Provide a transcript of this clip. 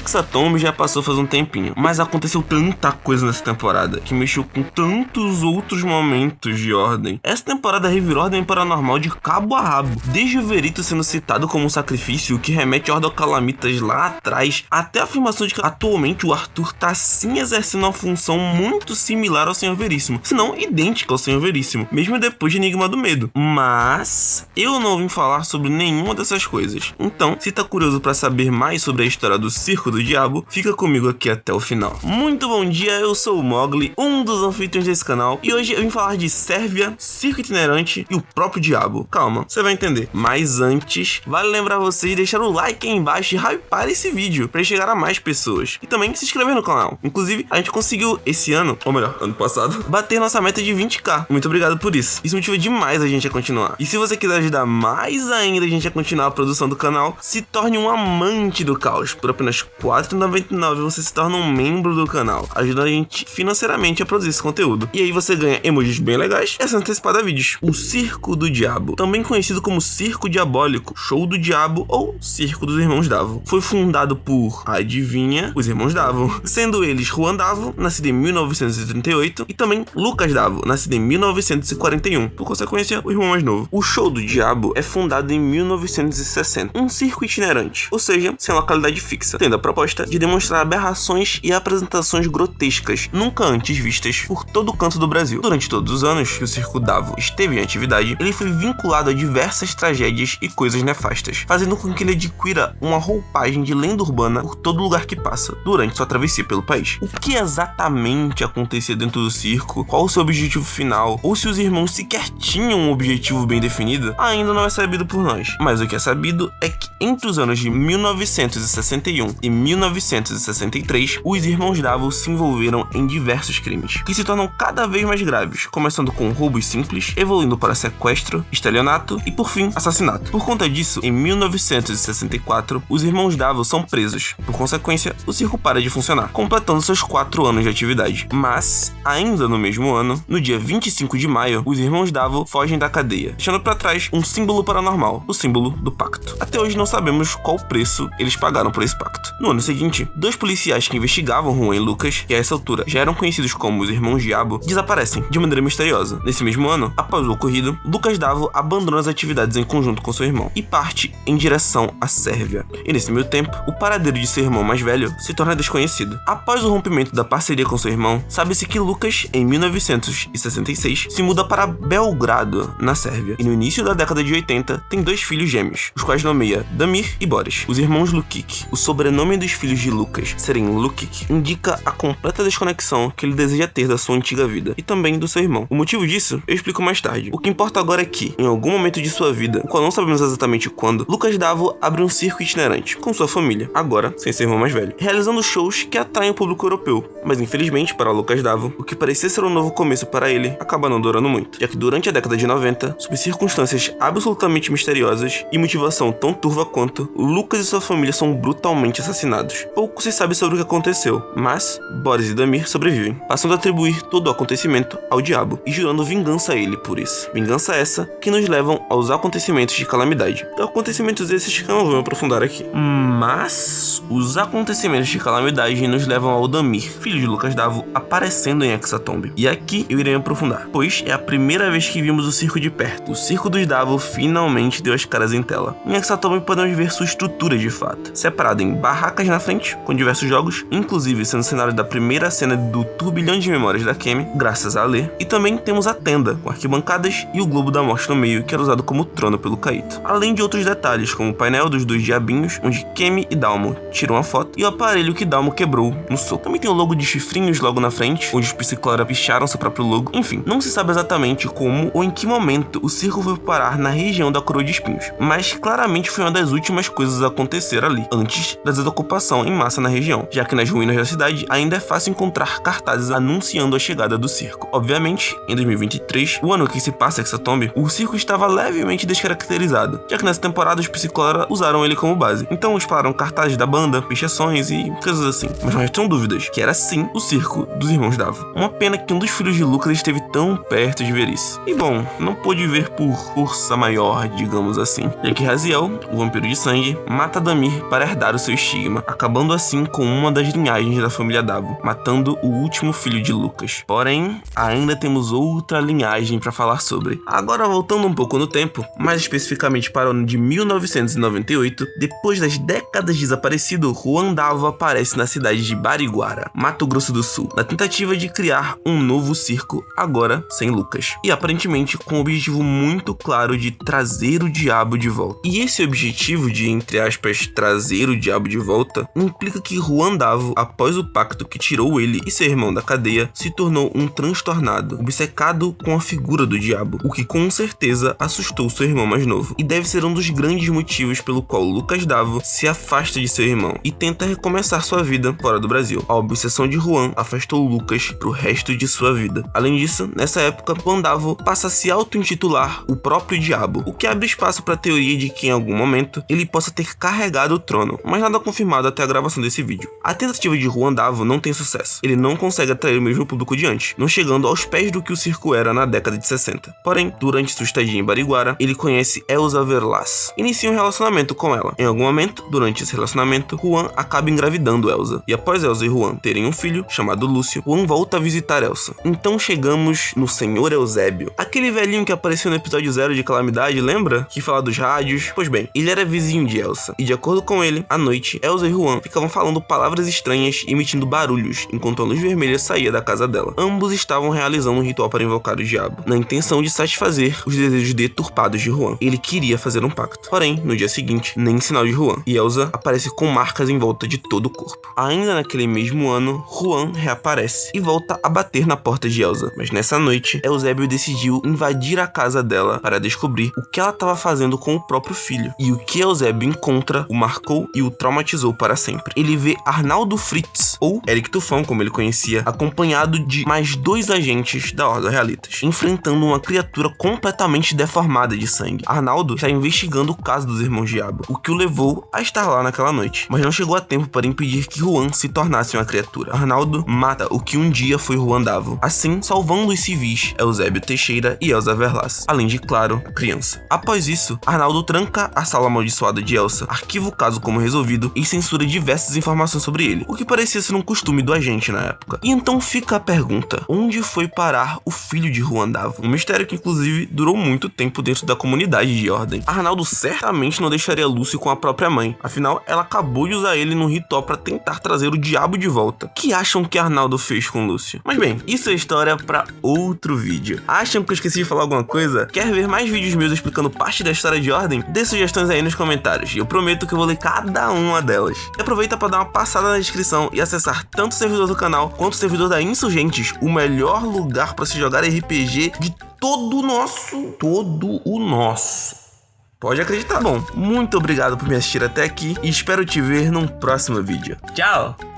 Hexatomb já passou faz um tempinho, mas aconteceu tanta coisa nessa temporada que mexeu com tantos outros momentos de Ordem. Essa temporada revirou Ordem Paranormal de cabo a rabo, desde o Verito sendo citado como um sacrifício, que remete a Ordem Calamitas lá atrás, até a afirmação de que atualmente o Arthur tá sim exercendo uma função muito similar ao Senhor Veríssimo, se não idêntica ao Senhor Veríssimo, mesmo depois de Enigma do Medo. Mas eu não vim falar sobre nenhuma dessas coisas. Então, se tá curioso pra saber mais sobre a história do Circo do Diabo, fica comigo aqui até o final. Muito bom dia, eu sou o Mogli, um dos anfitriões desse canal, e hoje eu vim falar de Sérvia, Circo Itinerante e o próprio Diabo. Calma, você vai entender. Mas antes, vale lembrar vocês de deixar o like aí embaixo e hypar esse vídeo pra chegar a mais pessoas. E também se inscrever no canal. Inclusive, a gente conseguiu esse ano, ou melhor, ano passado, bater nossa meta de 20k. Muito obrigado por isso. Isso motiva demais a gente a continuar. E se você quiser ajudar mais ainda a gente a continuar a produção do canal, se torne um amante do caos. Por apenas R$ 4,99 você se torna um membro do canal, ajudando a gente financeiramente a produzir esse conteúdo. E aí você ganha emojis bem legais e acesso antecipado a vídeos. O Circo do Diabo, também conhecido como Circo Diabólico, Show do Diabo ou Circo dos Irmãos Davo, foi fundado por, adivinha, os Irmãos Davo, sendo eles Juan Davo, nascido em 1938, e também Lucas Davo, nascido em 1941, por consequência, o irmão mais novo. O Show do Diabo é fundado em 1960, um circo itinerante, ou seja, sem localidade fixa, tendo a proposta de demonstrar aberrações e apresentações grotescas, nunca antes vistas por todo o canto do Brasil. Durante todos os anos que o Circo Davo esteve em atividade, ele foi vinculado a diversas tragédias e coisas nefastas, fazendo com que ele adquira uma roupagem de lenda urbana por todo lugar que passa, durante sua travessia pelo país. O que exatamente acontecia dentro do circo, qual o seu objetivo final, ou se os irmãos sequer tinham um objetivo bem definido, ainda não é sabido por nós. Mas o que é sabido é que entre os anos de 1961 e 1963, os irmãos Davo se envolveram em diversos crimes, que se tornam cada vez mais graves, começando com roubos simples, evoluindo para sequestro, estelionato e, por fim, assassinato. Por conta disso, em 1964, os irmãos Davo são presos. Por consequência, o circo para de funcionar, completando seus 4 anos de atividade. Mas, ainda no mesmo ano, no dia 25 de maio, os irmãos Davo fogem da cadeia, deixando para trás um símbolo paranormal, o símbolo do pacto. Até hoje não sabemos qual preço eles pagaram por esse pacto. No ano seguinte, 2 policiais que investigavam Juan e Lucas, que a essa altura já eram conhecidos como os Irmãos Diabo, desaparecem de maneira misteriosa. Nesse mesmo ano, após o ocorrido, Lucas Davo abandona as atividades em conjunto com seu irmão e parte em direção à Sérvia. E nesse meio tempo, o paradeiro de seu irmão mais velho se torna desconhecido. Após o rompimento da parceria com seu irmão, sabe-se que Lucas, em 1966, se muda para Belgrado, na Sérvia, e no início da década de 80 tem 2 filhos gêmeos, os quais nomeia Damir e Boris, os irmãos Lukic. O sobrenome dos filhos de Lucas serem Lukic indica a completa desconexão que ele deseja ter da sua antiga vida e também do seu irmão. O motivo disso eu explico mais tarde. O que importa agora é que, em algum momento de sua vida, o qual não sabemos exatamente quando, Lucas Davo abre um circo itinerante com sua família, agora sem seu irmão mais velho, realizando shows que atraem o público europeu. Mas infelizmente para Lucas Davo, o que parecia ser um novo começo para ele acaba não durando muito, já que durante a década de 90, sob circunstâncias absolutamente misteriosas e motivação tão turva quanto, Lucas e sua família são brutalmente assassinados. Pouco se sabe sobre o que aconteceu, mas Boris e Damir sobrevivem, passando a atribuir todo o acontecimento ao diabo e jurando vingança a ele por isso. Vingança essa que nos levam aos acontecimentos de calamidade. Então, acontecimentos esses que eu não vou me aprofundar aqui. Mas os acontecimentos de calamidade nos levam ao Damir, filho de Lucas Davo, aparecendo em Hexatomb. E aqui eu irei me aprofundar, pois é a primeira vez que vimos o circo de perto. O circo dos Davo finalmente deu as caras em tela. Em Hexatomb podemos ver sua estrutura de fato, separada em barracas na frente, com diversos jogos, inclusive sendo cenário da primeira cena do Turbilhão de Memórias da Kemi, graças a Alê, e também temos a tenda, com arquibancadas e o Globo da Morte no meio, que era usado como trono pelo Kaito. Além de outros detalhes, como o painel dos 2 diabinhos, onde Kemi e Dalmo tiram a foto, e o aparelho que Dalmo quebrou no soco. Também tem o logo de chifrinhos logo na frente, onde os Psiclora picharam seu próprio logo. Enfim, não se sabe exatamente como ou em que momento o circo foi parar na região da Coroa de Espinhos, mas claramente foi uma das últimas coisas a acontecer ali, antes da desocupação em massa na região, já que nas ruínas da cidade ainda é fácil encontrar cartazes anunciando a chegada do circo. Obviamente, em 2023, o ano que se passa Hexatomb, o circo estava levemente descaracterizado, já que nessa temporada os Psiclora usaram ele como base. Então espalharam cartazes da banda, pichações e coisas assim. Mas não restam dúvidas que era sim o circo dos Irmãos Davo. Uma pena que um dos filhos de Lucas esteve tão perto de ver isso. E bom, não pôde ver por força maior, digamos assim, já que Raziel, o vampiro de sangue, mata Damir para herdar o seu estigma. cima, acabando assim com uma das linhagens da família Davo, matando o último filho de Lucas. Porém, ainda temos outra linhagem para falar sobre. Agora voltando um pouco no tempo, mais especificamente para o ano de 1998, depois das décadas desaparecido, Juan Davo aparece na cidade de Bariguara, Mato Grosso do Sul, na tentativa de criar um novo circo, agora sem Lucas. E aparentemente com o objetivo muito claro de trazer o diabo de volta. E esse objetivo de, entre aspas, trazer o diabo de volta, implica que Juan Davo, após o pacto que tirou ele e seu irmão da cadeia, se tornou um transtornado, obcecado com a figura do diabo, o que com certeza assustou seu irmão mais novo. E deve ser um dos grandes motivos pelo qual Lucas Davo se afasta de seu irmão e tenta recomeçar sua vida fora do Brasil. A obsessão de Juan afastou Lucas pro resto de sua vida. Além disso, nessa época, Juan Davo passa a se auto-intitular o próprio diabo, o que abre espaço para a teoria de que em algum momento ele possa ter carregado o trono, mas nada confirmado até a gravação desse vídeo. A tentativa de Juan Davo não tem sucesso. Ele não consegue atrair o mesmo público de antes, não chegando aos pés do que o circo era na década de 60. Porém, durante sua estadia em Bariguara, ele conhece Elsa Verlas. Inicia um relacionamento com ela. Em algum momento, durante esse relacionamento, Juan acaba engravidando Elsa. E após Elsa e Juan terem um filho, chamado Lúcio, Juan volta a visitar Elsa. Então chegamos no Senhor Eusébio. Aquele velhinho que apareceu no episódio 0 de Calamidade, lembra? Que fala dos rádios. Pois bem, ele era vizinho de Elsa. E de acordo com ele, à noite, Elsa e Juan ficavam falando palavras estranhas e emitindo barulhos, enquanto a luz vermelha saía da casa dela. Ambos estavam realizando um ritual para invocar o diabo, na intenção de satisfazer os desejos deturpados de Juan. Ele queria fazer um pacto. Porém, no dia seguinte, nem sinal de Juan. E Elsa aparece com marcas em volta de todo o corpo. Ainda naquele mesmo ano, Juan reaparece e volta a bater na porta de Elsa. Mas nessa noite, Eusébio decidiu invadir a casa dela para descobrir o que ela estava fazendo com o próprio filho. E o que Eusébio encontra o marcou e o traumatizou para sempre. Ele vê Arnaldo Fritz, ou Eric Tufão, como ele conhecia, acompanhado de mais 2 agentes da Horda Realitas, enfrentando uma criatura completamente deformada de sangue. Arnaldo está investigando o caso dos Irmãos Diabo, o que o levou a estar lá naquela noite, mas não chegou a tempo para impedir que Juan se tornasse uma criatura. Arnaldo mata o que um dia foi Juan Davo, assim salvando os civis Eusébio Teixeira e Elsa Verlas, além de, claro, a criança. Após isso, Arnaldo tranca a sala amaldiçoada de Elsa, arquiva o caso como resolvido e censura diversas informações sobre ele, o que parecia ser um costume do agente na época. E então fica a pergunta: onde foi parar o filho de Juan Davo? Um mistério que inclusive durou muito tempo dentro da comunidade de Ordem. Arnaldo certamente não deixaria Lúcio com a própria mãe, afinal ela acabou de usar ele num ritual para tentar trazer o diabo de volta. O que acham que Arnaldo fez com Lúcio? Mas bem, isso é história para outro vídeo. Acham que eu esqueci de falar alguma coisa? Quer ver mais vídeos meus explicando parte da história de Ordem? Dê sugestões aí nos comentários e eu prometo que eu vou ler cada uma delas. E aproveita para dar uma passada na descrição e acessar tanto o servidor do canal quanto o servidor da Insurgentes, o melhor lugar para se jogar RPG de todo o nosso. Pode acreditar. Bom, muito obrigado por me assistir até aqui e espero te ver num próximo vídeo. Tchau!